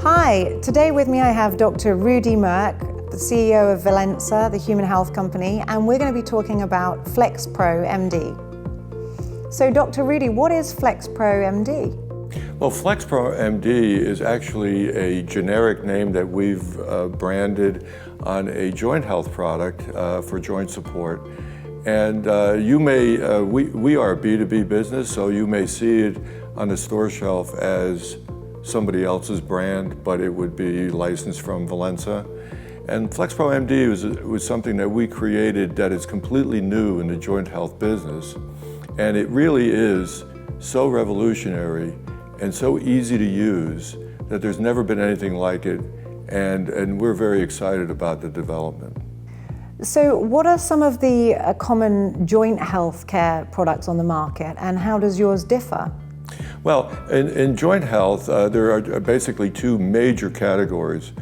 Hi, today with me I have Dr. Rudy Merck, the CEO of Valensa, the human health company, and we're going to be talking about Flex Pro MD. So Dr. Rudy, what is Flex Pro MD? Well, Flex Pro MD is actually a generic name that we've branded on a joint health product for joint support. And we are a B2B business, so you may see it on the store shelf as somebody else's brand, but it would be licensed from Valensa. And Flex Pro MD was something that we created that is completely new in the joint health business. And it really is so revolutionary and so easy to use that there's never been anything like it. And we're very excited about the development. So what are some of the common joint health care products on the market, and how does yours differ? Well, in joint health, there are basically two major categories.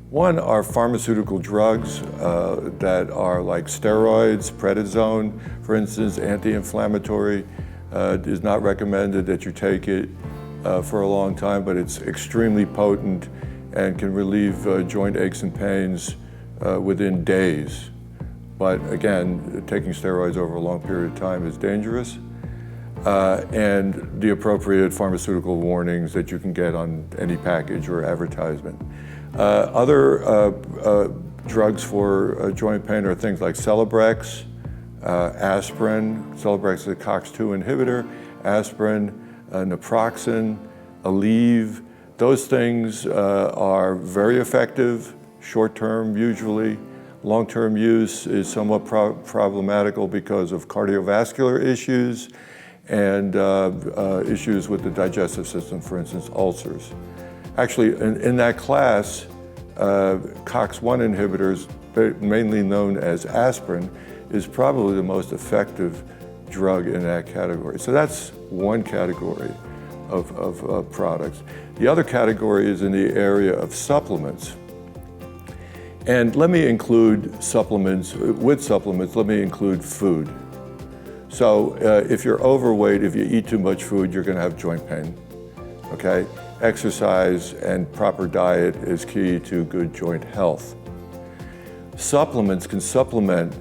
One are pharmaceutical drugs that are like steroids, prednisone, for instance, anti-inflammatory. It is not recommended that you take it for a long time, but it's extremely potent and can relieve joint aches and pains within days. But again, taking steroids over a long period of time is dangerous. And the appropriate pharmaceutical warnings that you can get on any package or advertisement. Other drugs for joint pain are things like Celebrex, aspirin. Celebrex is a COX-2 inhibitor, aspirin, naproxen, Aleve. Those things are very effective, short-term usually. Long-term use is somewhat problematical because of cardiovascular issues and issues with the digestive system, for instance, ulcers. Actually, in that class, COX-1 inhibitors, mainly known as aspirin, is probably the most effective drug in that category. So that's one category of products. The other category is in the area of supplements. And let me include supplements, let me include food. So if you're overweight, if you eat too much food, you're going to have joint pain, okay? Exercise and proper diet is key to good joint health. Supplements can supplement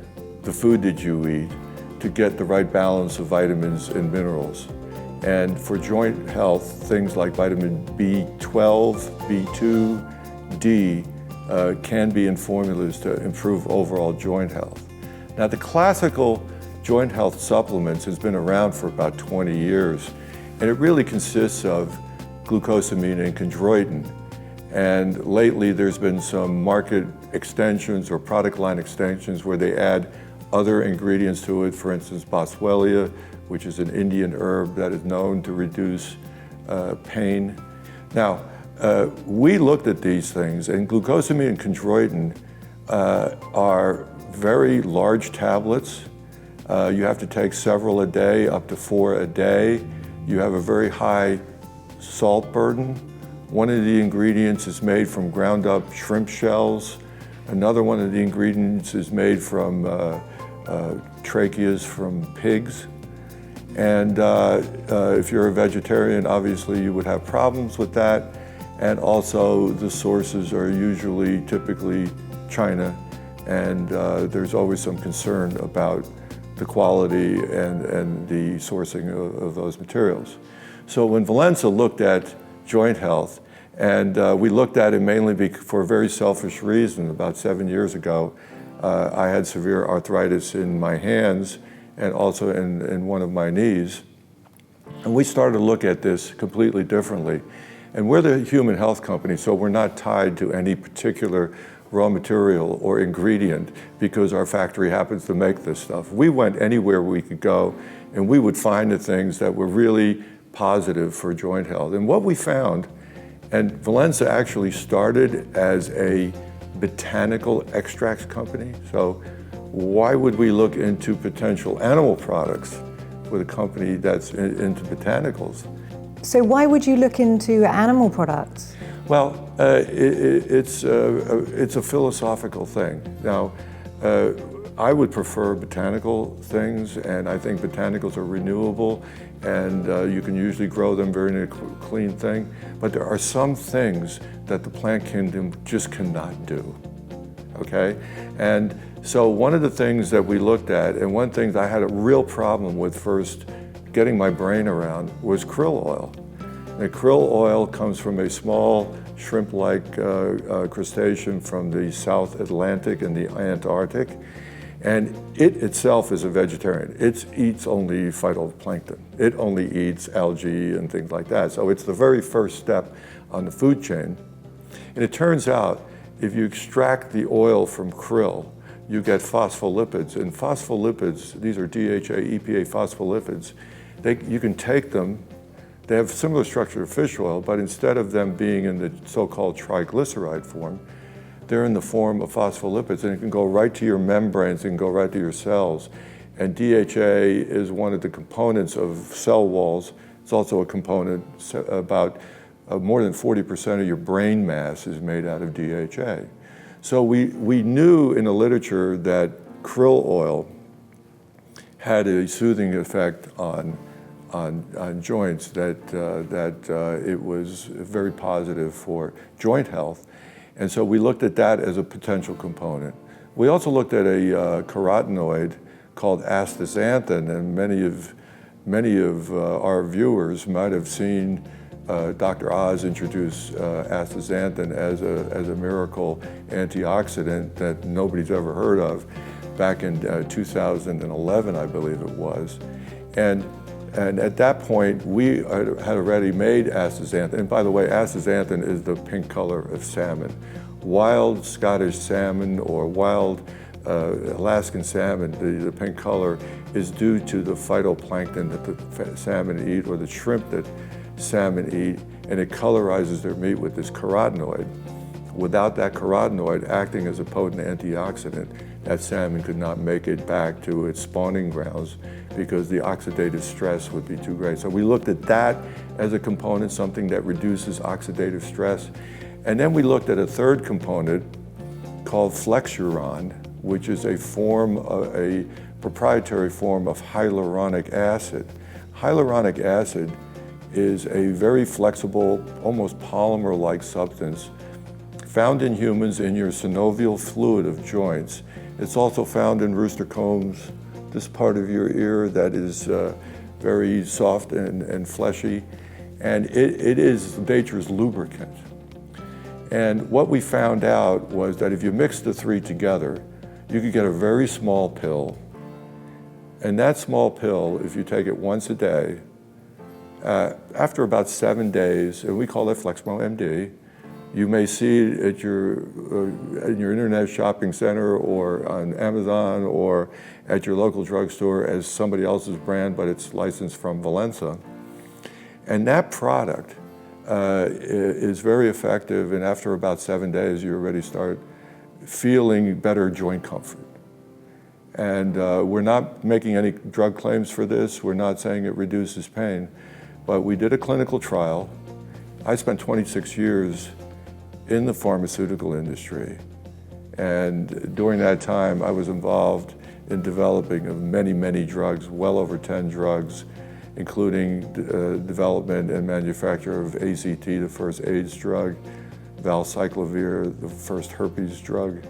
the food that you eat to get the right balance of vitamins and minerals. And for joint health, things like vitamin B12, B2, D can be in formulas to improve overall joint health. Now, the classical joint health supplements has been around for about 20 years, and it really consists of glucosamine and chondroitin. And lately there's been some market extensions or product line extensions where they add other ingredients to it, for instance, boswellia, which is an Indian herb that is known to reduce pain. Now, we looked at these things, and glucosamine and chondroitin are very large tablets. You have to take several a day, up to 4 a day. You have a very high salt burden. One of the ingredients is made from ground up shrimp shells. Another one of the ingredients is made from tracheas from pigs. And if you're a vegetarian, obviously you would have problems with that. And also the sources are typically China. And there's always some concern about the quality and the sourcing of those materials. So when Valensa looked at joint health, and we looked at it mainly for a very selfish reason. About 7 years ago, I had severe arthritis in my hands and also in one of my knees. And we started to look at this completely differently. And we're the human health company, so we're not tied to any particular raw material or ingredient because our factory happens to make this stuff. We went anywhere we could go, and we would find the things that were really positive for joint health. And what we found, and Valensa actually started as a botanical extracts company, so why would we look into potential animal products with a company that's into botanicals? So why would you look into animal products? Well, it's a philosophical thing. Now, I would prefer botanical things, and I think botanicals are renewable, and you can usually grow them very in a clean thing. But there are some things that the plant kingdom just cannot do, okay? And so one of the things that we looked at, and one thing that I had a real problem with first getting my brain around, was krill oil. And krill oil comes from a small shrimp-like crustacean from the South Atlantic and the Antarctic. And it itself is a vegetarian. It eats only phytoplankton. It only eats algae and things like that. So it's the very first step on the food chain. And it turns out, if you extract the oil from krill, you get phospholipids. And phospholipids, these are DHA, EPA phospholipids, you can take them. They have similar structure to fish oil, but instead of them being in the so-called triglyceride form, they're in the form of phospholipids, and it can go right to your membranes, it can go right to your cells. And DHA is one of the components of cell walls. It's also a component, about more than 40% of your brain mass is made out of DHA. So we knew in the literature that krill oil had a soothing effect on joints, that it was very positive for joint health. And so we looked at that as a potential component. We also looked at a carotenoid called astaxanthin, and many of our viewers might have seen Dr. Oz introduce astaxanthin as a miracle antioxidant that nobody's ever heard of back in 2011, I believe it was. And at that point, we had already made astaxanthin. And by the way, astaxanthin is the pink color of salmon. Wild Scottish salmon or wild Alaskan salmon, the pink color is due to the phytoplankton that the salmon eat, or the shrimp that salmon eat, and it colorizes their meat with this carotenoid. Without that carotenoid acting as a potent antioxidant, that salmon could not make it back to its spawning grounds because the oxidative stress would be too great. So we looked at that as a component, something that reduces oxidative stress. And then we looked at a third component called flexuron, which is a proprietary form of hyaluronic acid. Hyaluronic acid is a very flexible, almost polymer-like substance found in humans in your synovial fluid of joints. It's also found in rooster combs, this part of your ear that is very soft and fleshy, and it is nature's lubricant. And what we found out was that if you mix the three together, you could get a very small pill. And that small pill, if you take it once a day, after about 7 days, and we call it Flex Pro MD, you may see it at in your internet shopping center or on Amazon or at your local drugstore as somebody else's brand, but it's licensed from Valensa. And that product is very effective, and after about 7 days, you already start feeling better joint comfort. And we're not making any drug claims for this. We're not saying it reduces pain, but we did a clinical trial. I spent 26 years in the pharmaceutical industry, and during that time, I was involved in developing of many, many drugs, well over 10 drugs, including development and manufacture of AZT, the first AIDS drug, valcyclovir, the first herpes drug.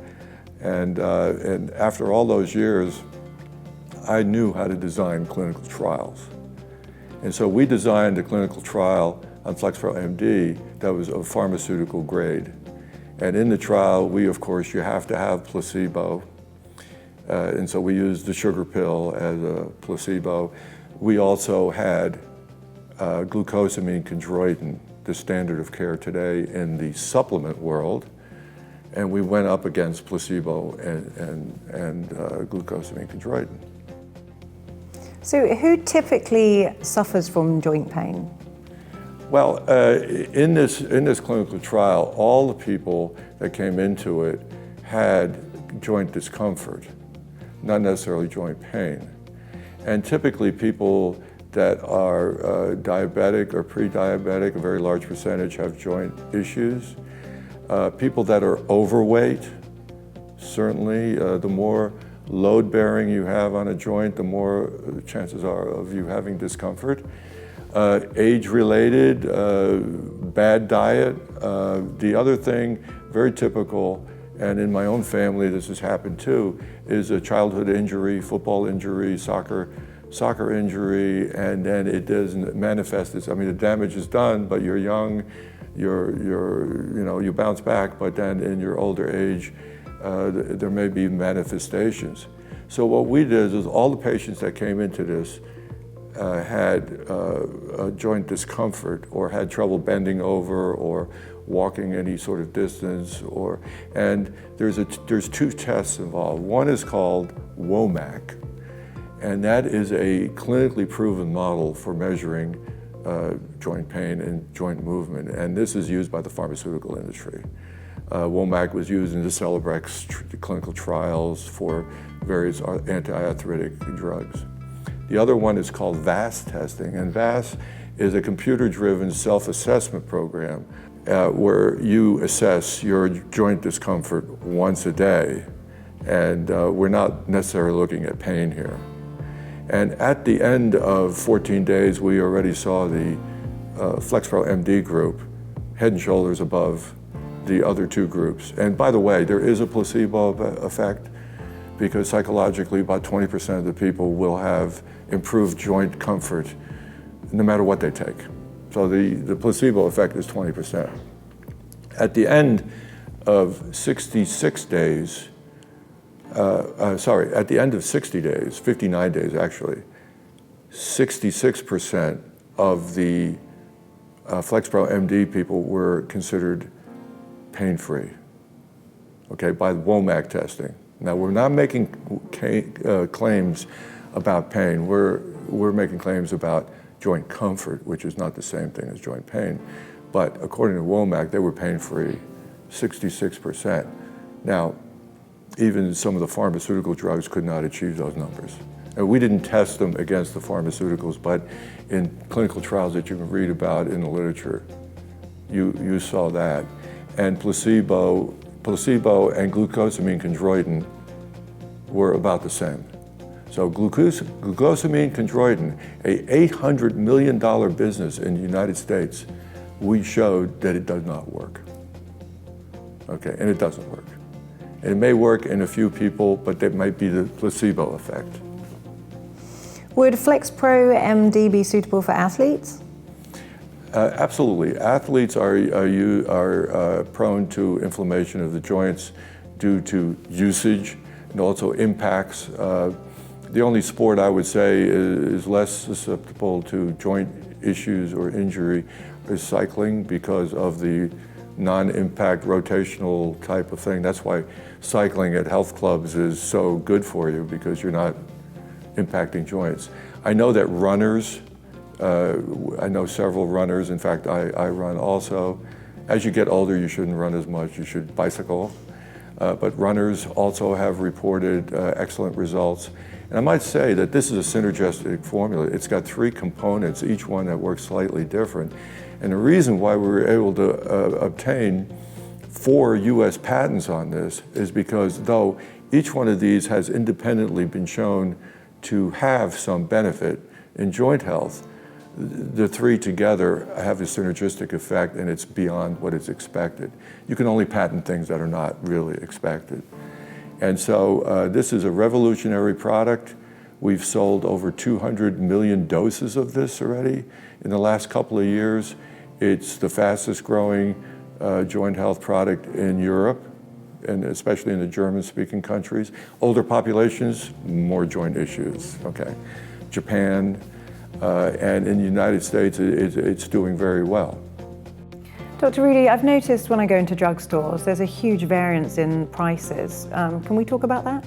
And after all those years, I knew how to design clinical trials. And so we designed a clinical trial on Flex Pro MD that was of pharmaceutical grade. And in the trial, of course, you have to have placebo. And so we used the sugar pill as a placebo. We also had glucosamine chondroitin, the standard of care today in the supplement world. And we went up against placebo and glucosamine chondroitin. So who typically suffers from joint pain? Well, in this clinical trial, all the people that came into it had joint discomfort, not necessarily joint pain. And typically people that are diabetic or pre-diabetic, a very large percentage have joint issues. People that are overweight, certainly, the more load bearing you have on a joint, the more chances are of you having discomfort. Age-related, bad diet. The other thing, very typical, and in my own family this has happened too, is a childhood injury, football injury, soccer injury, and then it doesn't manifest I mean, the damage is done, but you're young, you bounce back, but then in your older age, there may be manifestations. So what we did is all the patients that came into this had joint discomfort or had trouble bending over or walking any sort of distance, and there's two tests involved. One is called WOMAC, and that is a clinically proven model for measuring joint pain and joint movement, and this is used by the pharmaceutical industry. WOMAC was used in the Celebrex clinical trials for various anti-arthritic drugs. The other one is called VAS testing, and VAS is a computer-driven self-assessment program where you assess your joint discomfort once a day, and we're not necessarily looking at pain here. And at the end of 14 days, we already saw the Flex Pro MD group head and shoulders above the other two groups. And by the way, there is a placebo effect because psychologically about 20% of the people will have improved joint comfort no matter what they take. So the placebo effect is 20%. At the end of 66 days, at the end of 60 days, 59 days actually, 66% of the Flex Pro MD people were considered pain-free, okay, by WOMAC testing. Now, we're not making claims about pain. We're making claims about joint comfort, which is not the same thing as joint pain. But according to WOMAC, they were pain-free, 66%. Now, even some of the pharmaceutical drugs could not achieve those numbers. And we didn't test them against the pharmaceuticals, but in clinical trials that you can read about in the literature, you saw that. And placebo and glucosamine chondroitin were about the same. So glucosamine chondroitin, a $800 million business in the United States, we showed that it does not work. Okay, and it doesn't work. It may work in a few people, but that might be the placebo effect. Would Flex Pro MD be suitable for athletes? Absolutely. Athletes are prone to inflammation of the joints due to usage and also impacts. The only sport I would say is less susceptible to joint issues or injury is cycling because of the non-impact rotational type of thing. That's why cycling at health clubs is so good for you, because you're not impacting joints. I know that runners, I know several runners, in fact I run also. As you get older you shouldn't run as much, you should bicycle. But runners also have reported excellent results. And I might say that this is a synergistic formula. It's got three components, each one that works slightly different. And the reason why we were able to obtain 4 US patents on this is because though each one of these has independently been shown to have some benefit in joint health, the three together have a synergistic effect, and it's beyond what is expected. You can only patent things that are not really expected. And so this is a revolutionary product. We've sold over 200 million doses of this already in the last couple of years. It's the fastest growing joint health product in Europe, and especially in the German-speaking countries. Older populations, more joint issues, okay. Japan, and in the United States, it's doing very well. Dr. Rudy, I've noticed when I go into drugstores, there's a huge variance in prices. Can we talk about that?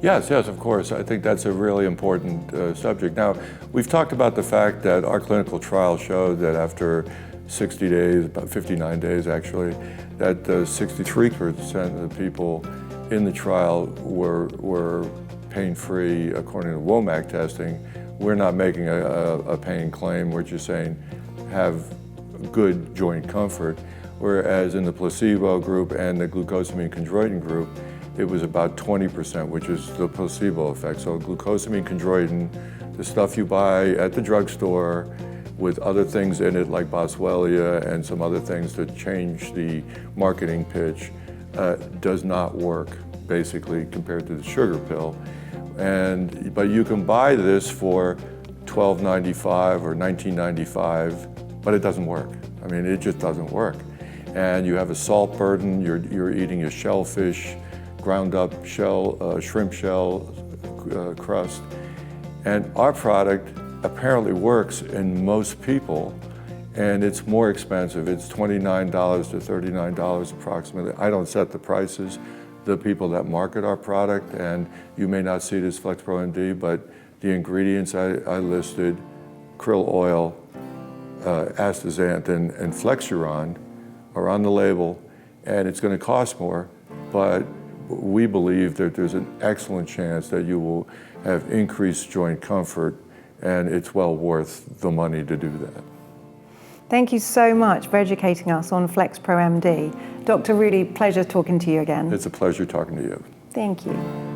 Yes, of course. I think that's a really important subject. Now, we've talked about the fact that our clinical trial showed that after 60 days, about 59 days actually, that 63% of the people in the trial were pain-free according to WOMAC testing. We're not making a pain claim, we're just saying have good joint comfort, whereas in the placebo group and the glucosamine chondroitin group, it was about 20%, which is the placebo effect. So glucosamine chondroitin, the stuff you buy at the drugstore with other things in it like boswellia and some other things to change the marketing pitch, does not work basically compared to the sugar pill. But you can buy this for $12.95 or $19.95, but it doesn't work. I mean, it just doesn't work. And you have a salt burden, you're eating a shellfish, ground up shrimp shell crust. And our product apparently works in most people, and it's more expensive. It's $29 to $39 approximately. I don't set the prices. The people that market our product, and you may not see it as Flex Pro MD, but the ingredients I listed, krill oil, astaxanthin, and flexuron are on the label, and it's going to cost more, but we believe that there's an excellent chance that you will have increased joint comfort, and it's well worth the money to do that. Thank you so much for educating us on Flex Pro MD. Dr. Rudy, pleasure talking to you again. It's a pleasure talking to you. Thank you.